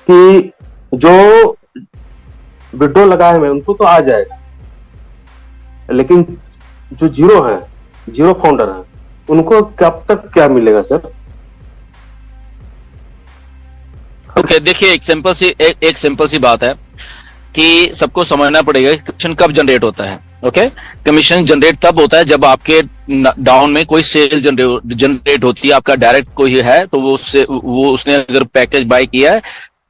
कि जो विड्रॉ लगा है मैं उनको तो आ जाएगा, लेकिन जो जीरो है, जीरो फाउंडर है, उनको कब तक क्या मिलेगा सर? ओके, देखिए एक सिंपल सी बात है कि सबको समझना पड़ेगा कि कमीशन कब जनरेट होता है। ओके, कमीशन जनरेट तब होता है जब आपके डाउन में कोई सेल जनरेट होती है, आपका डायरेक्ट कोई है तो वो उसने अगर पैकेज बाय किया है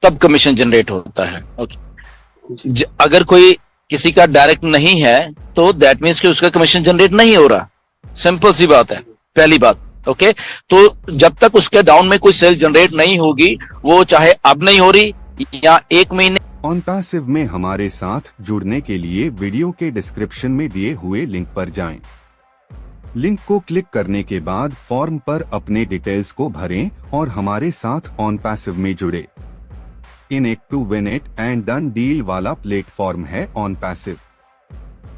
तब कमीशन जनरेट होता है। ओके, अगर कोई किसी का डायरेक्ट नहीं है तो दैट मीन्स कि उसका कमीशन जनरेट नहीं हो रहा। सिंपल सी बात है, पहली बात। ओके, तो जब तक उसके डाउन में कोई सेल जनरेट नहीं होगी, वो चाहे अब नहीं हो रही या 1 महीने। OnPassive में हमारे साथ जुड़ने के लिए वीडियो के डिस्क्रिप्शन में दिए हुए लिंक पर जाएं। लिंक को क्लिक करने के बाद फॉर्म पर अपने डिटेल्स को भरें और हमारे साथ OnPassive में जुड़े। In it to win it and done deal वाला प्लेटफॉर्म है OnPassive।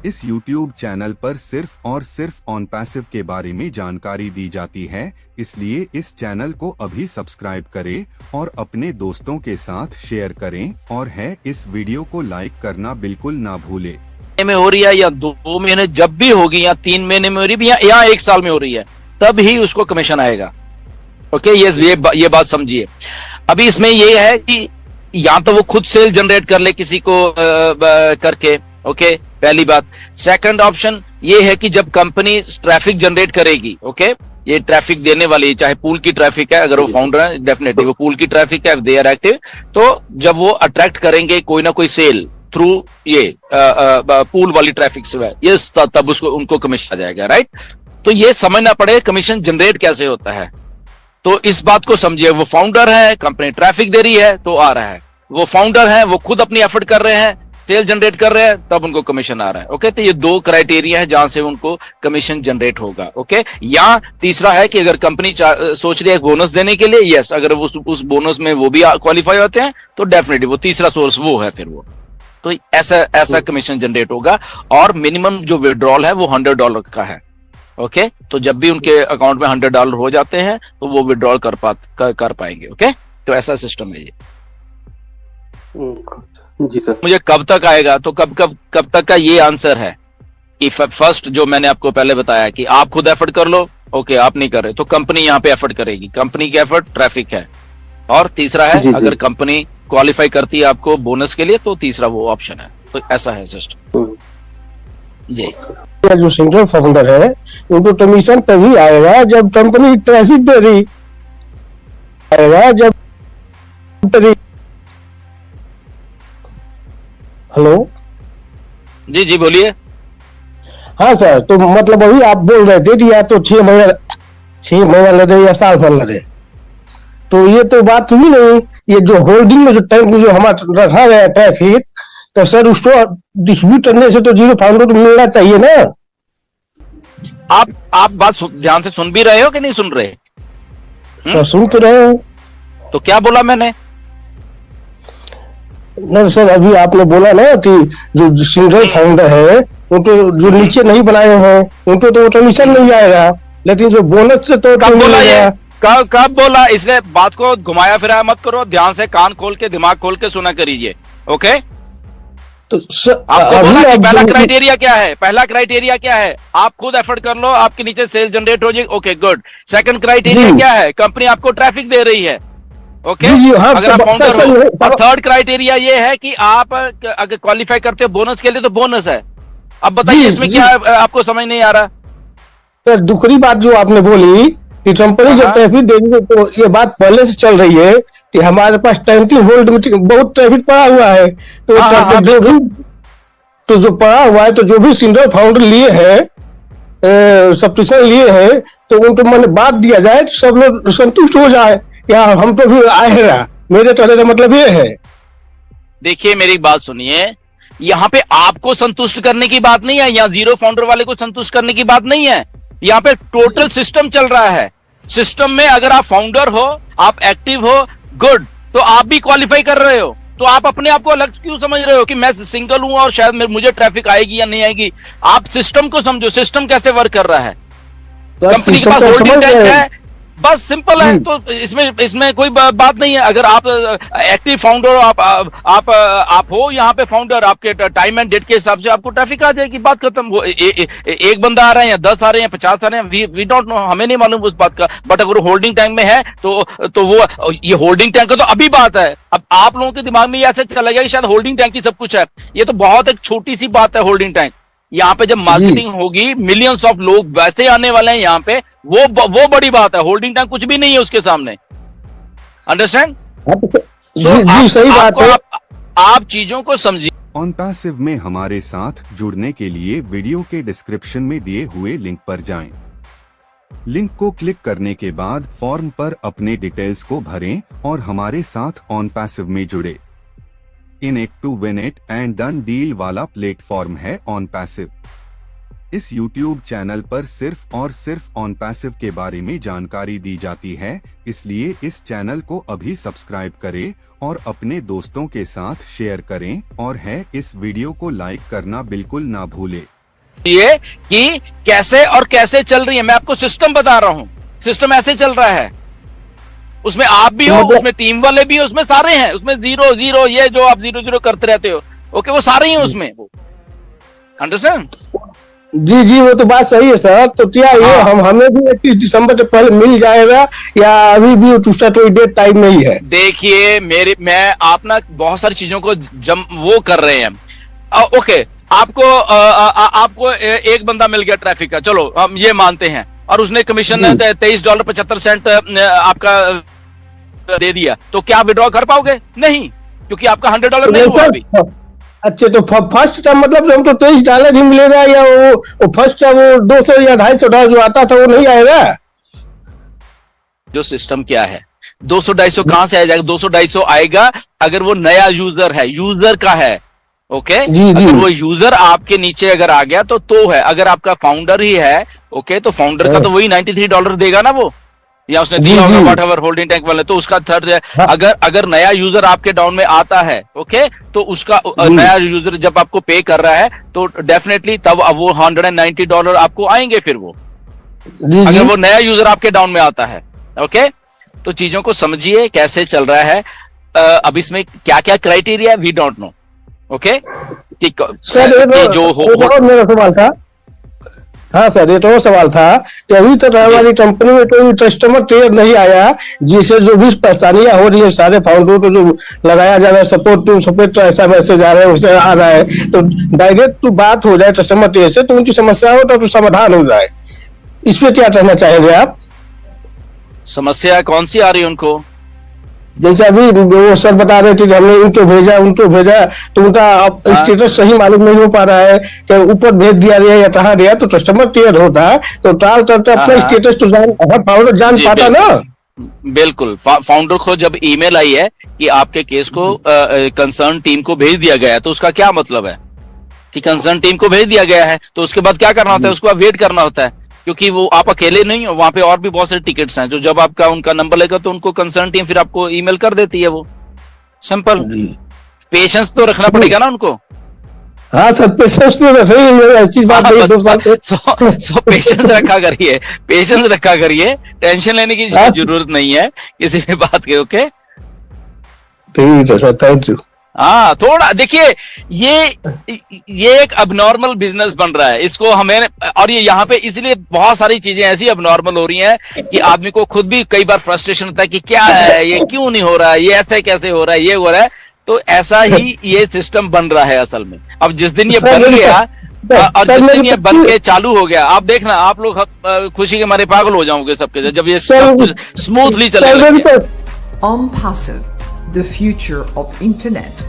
इस YouTube चैनल पर सिर्फ और सिर्फ OnPassive के बारे में जानकारी दी जाती है, इसलिए इस चैनल को अभी सब्सक्राइब करें और अपने दोस्तों के साथ शेयर करें, और है इस वीडियो को लाइक करना बिल्कुल ना भूले। में हो रही है या 2 महीने जब भी होगी या 3 महीने में हो रही है या 1 साल में हो रही है, तब ही उसको कमीशन आएगा। ओके, ये बात समझिए। अभी इसमें ये है कि या तो वो खुद सेल जनरेट कर ले किसी को करके। ओके, पहली बात। सेकंड ऑप्शन ये है कि जब कंपनी ट्रैफिक जनरेट करेगी, ओके, ये ट्रैफिक देने वाली, चाहे पूल की ट्रैफिक है, अगर वो फाउंडर है डेफिनेटली वो पूल की ट्रैफिक है, दे आर एक्टिव, तो जब वो अट्रैक्ट करेंगे कोई ना कोई सेल थ्रू ये पूल वाली ट्रैफिक से है, ये तब उसको उनको कमीशन आ जाएगा। राइट, तो ये समझना पड़ेगा कमीशन जनरेट कैसे होता है। तो इस बात को समझिए, वो फाउंडर है, कंपनी ट्रैफिक दे रही है तो आ रहा है, वो फाउंडर है, वो खुद अपनी एफर्ट कर रहे हैं, सेल जनरेट कर रहे हैं, तब उनको कमीशन आ रहा है। ओके, तो ये 2 क्राइटेरिया है जहां से उनको कमीशन जनरेट होगा। ओके, या तीसरा है कि अगर कंपनी सोच रही है बोनस देने के लिए, यस, अगर वो उस बोनस में वो भी क्वालिफाई होते हैं तो डेफिनेटली वो तीसरा सोर्स वो है, फिर वो तो ऐसा कमीशन जनरेट होगा। और मिनिमम जो विड्रॉल है वो $100 का है। ओके, तो जब भी उनके अकाउंट में $100 हो जाते हैं तो वो विड्रॉल कर पाएंगे। ओके, तो ऐसा सिस्टम है ये। जी सर। मुझे कब तक आएगा, तो कब तक का ये आंसर है कि फर्स्ट जो मैंने आपको पहले बताया कि आप खुद एफर्ट कर लो। ओके, आप नहीं कर रहे तो कंपनी यहाँ पे एफर्ट करेगी, कंपनी की एफर्ट ट्रैफिक है। और तीसरा है जी, अगर कंपनी क्वालिफाई करती है आपको बोनस के लिए तो तीसरा वो ऑप्शन है। तो ऐसा है सिस्टम जी। जो सिंगल फाउंडर है उनको कमीशन तभी आएगा जब कंपनी ट्रैफिक दे रही आएगा, जब हेलो जी जी बोलिए। हाँ सर, तो मतलब अभी आप बोल रहे थे कि या तो 6 महीना लगे या साल भर लगे, तो ये तो बात हुई नहीं। ये जो होल्डिंग में जो टैंक जो हमारा रखा गया ट्रैफिक, तो सर उसको डिस्ट्रीब्यूट करने से तो जीरो फाउंडर को मिलना चाहिए ना। आप बात ध्यान से सुन भी रहे हो कि नहीं सुन रहे? सर सुन तो रहे हो। तो क्या बोला मैंने? नहीं सर, अभी आपने बोला ना कि जो सिंगल फाउंडर है उनको जो नीचे नहीं बनाए हैं उनको तो कमीशन नहीं आएगा, लेकिन जो बोनस से तो कब बोला ये? कब बोला? इसलिए बात को घुमाया फिराया मत करो, ध्यान से कान खोल के दिमाग खोल के सुना करिए। ओके, तो आपको बोला कि पहला क्राइटेरिया क्या है? पहला क्राइटेरिया क्या है? आप खुद एफर्ट कर लो, आपके नीचे सेल जनरेट हो जाएगी। Okay good. सेकंड क्राइटेरिया क्या है? कंपनी आपको ट्रैफिक दे रही है। ओके, हाँ, अगर आप फाउंडर हो। और थर्ड क्राइटेरिया ये है कि आप अगर क्वालिफाई करते हो बोनस के लिए तो बोनस है। अब बताइए इसमें क्या है, आपको समझ नहीं आ रहा? सर दूसरी बात जो आपने बोली कि कंपनी जब ट्रैफिक देगी, तो ये बात पहले से चल रही है कि हमारे पास टेंटिंग होल्ड में बहुत ट्रैफिक पड़ा हुआ है, तो जो पड़ा हुआ है, तो जो भी सिंगल फाउंडर लिए हैं, सब्सक्रिप्शन लिए हैं, तो उनको मैंने बात दिया जाए तो सब लोग संतुष्ट हो जाए, या हम तो भी आए रहा। मेरे कहने का मतलब ये है। देखिए मेरी बात सुनिए, यहाँ पे आपको संतुष्ट करने की बात नहीं है, यहाँ जीरो फाउंडर वाले को संतुष्ट करने की बात नहीं है। यहाँ पे टोटल सिस्टम चल रहा है। सिस्टम में अगर आप फाउंडर हो, आप एक्टिव हो, गुड, तो आप भी क्वालिफाई कर रहे हो, तो आप अपने आप को अलग क्यों समझ रहे हो कि मैं सिंगल हूं और शायद मुझे ट्रैफिक आएगी या नहीं आएगी? आप सिस्टम को समझो, सिस्टम कैसे वर्क कर रहा है। कंपनी के पास होल्डिंग टैंक है, बस सिंपल है। तो इसमें कोई बात नहीं है। अगर आप एक्टिव फाउंडर, आप हो यहाँ पे फाउंडर, आपके टाइम एंड डेट के हिसाब से आपको ट्रैफिक आ जाएगी, बात खत्म। वो एक बंदा आ रहा है या 10 आ रहे हैं, 50 आ रहे हैं, वी डोंट नो, हमें नहीं मालूम उस बात का। बट अगर होल्डिंग टैंक में है तो वो ये होल्डिंग टैंक का तो अभी बात है। अब आप लोगों के दिमाग में ये ऐसे चला गया कि शायद होल्डिंग टैंक ही सब कुछ है। ये तो बहुत एक छोटी सी बात है होल्डिंग टैंक। यहाँ पे जब मार्केटिंग होगी, मिलियंस ऑफ लोग वैसे आने वाले हैं यहाँ पे, वो बड़ी बात है। होल्डिंग टैंक कुछ भी नहीं है उसके सामने। अंडरस्टैंड? जी सही बात है। आप चीजों को समझिए। ऑन पैसिव में हमारे साथ जुड़ने के लिए वीडियो के डिस्क्रिप्शन में दिए हुए लिंक पर जाएं। लिंक को क्लिक करने के बाद फॉर्म पर अपने डिटेल्स को भरें और हमारे साथ ऑन पैसिव में जुड़े। In it to win it and done deal वाला प्लेटफॉर्म है ऑन पैसिव। इस YouTube चैनल पर सिर्फ और सिर्फ ऑन पैसिव के बारे में जानकारी दी जाती है, इसलिए इस चैनल को अभी सब्सक्राइब करें और अपने दोस्तों के साथ शेयर करें, और है इस वीडियो को लाइक करना बिल्कुल ना भूले। ये कि कैसे चल रही है, मैं आपको सिस्टम बता रहा हूं। सिस्टम ऐसे चल रहा है, उसमें आप भी हो, उसमें टीम वाले भी हो, उसमें सारे हैं। उसमें 0-0 ये जो आप 0-0 करते रहते हो, ओके, वो सारे ही हैं उसमें। अंडरस्टैंड? जी वो तो बात सही है सर। तो क्या ये हमें भी 31 दिसंबर से पहले मिल जाएगा या अभी भी उसका कोई डेट टाइम नहीं है? देखिए मैं आप ना बहुत सारी चीजों को वो कर रहे हैं। ओके, आपको एक बंदा मिल गया ट्रैफिक का, चलो हम ये मानते हैं, और उसने कमीशन $23.75 आपका दे दिया, तो क्या आप विड्रॉ कर पाओगे? नहीं, क्योंकि आपका $100 नहीं हुआ अभी। अच्छा, तो फर्स्ट टाइम मतलब हमको $23 ही मिलेगा, या वो फर्स्ट टाइम वो 200 या $250 जो आता था वो नहीं आएगा? जो सिस्टम क्या है, 200-250 कहां से आ जाएगा? 200-250 आएगा अगर वो नया यूजर है, यूजर का है। ओके, अगर वो यूजर आपके नीचे अगर आ गया तो है। अगर आपका फाउंडर ही है, ओके, तो फाउंडर का तो वही $93 देगा ना वो, या उसने दिया होगा व्हाटएवर होल्डिंग टैंक वाले, तो उसका थर्ड है। अगर नया यूजर आपके डाउन में आता है, ओके, तो उसका नया यूजर जब आपको पे कर रहा है तो डेफिनेटली तब वो $190 आपको आएंगे फिर वो, अगर वो नया यूजर आपके डाउन में आता है। ओके, तो चीजों को समझिए कैसे चल रहा है। अब इसमें क्या क्या criteria, we don't know. Okay, sir जो मेरा सवाल था, हाँ सर, ये तो सवाल था कि अभी तक हमारी कंपनी में कोई कस्टमर केयर नहीं आया, जिसे जो भी परेशानियां हो रही है सारे फाउंडर को जो लगाया जा रहा है सपोर्ट टू सपोर्ट, तो ऐसा मैसेज आ रहा है, उसे आ रहा है, तो डायरेक्ट तो बात हो जाए कस्टमर केयर से, तो उनकी समस्या हो तो समाधान हो जाए। इसमें क्या कहना चाहेंगे आप? समस्या कौन सी आ रही है उनको? जैसे अभी वो सर बता रहे थे कि हमने उनको भेजा तो उनका स्टेटस सही मालूम नहीं हो पा रहा है कि ऊपर भेज दिया गया या कहाँ गया, तो कस्टमर केयर होता है तो ट्रायल करते अपना स्टेटस तो फाउंडर जान पाता ना। बिल्कुल, फाउंडर को जब ईमेल आई है कि आपके केस को कंसर्न टीम को भेज दिया गया है, तो उसका क्या मतलब है कि कंसर्न टीम को भेज दिया गया है, तो उसके बाद क्या करना होता है? उसको वेट करना होता है, क्योंकि वो आप अकेले नहीं हो, वहां पे और भी बहुत सारे टिकट्स हैं, जो जब आपका उनका नंबर लेगा तो उनको कंसर्न टीम फिर आपको ईमेल कर देती है। वो सिंपल, पेशेंस तो रखना पड़ेगा ना उनको। हाँ सर, पेशेंस तो अच्छी बात है। सो पेशेंस रखा करिए, टेंशन लेने की जरूरत नहीं है किसी भी बात के। ओके, ठीक है सर, थैंक यू। हाँ, थोड़ा देखिए, ये एक अबनॉर्मल बिजनेस बन रहा है, इसको हमें, और ये यहाँ पे इसलिए बहुत सारी चीजें ऐसी अबनॉर्मल हो रही हैं कि आदमी को खुद भी कई बार फ्रस्ट्रेशन होता है कि क्या है ये, क्यों नहीं हो रहा है, ये ऐसे कैसे हो रहा है, ये हो रहा है। तो ऐसा ही ये सिस्टम बन रहा है असल में। अब जिस दिन ये बन गया और जिस दिन ये बन के चालू हो गया, आप देखना, आप लोग खुशी के मारे पागल हो जाओगे सबके, जब ये सब कुछ स्मूथली चलेगा। OnPassive, the future of internet.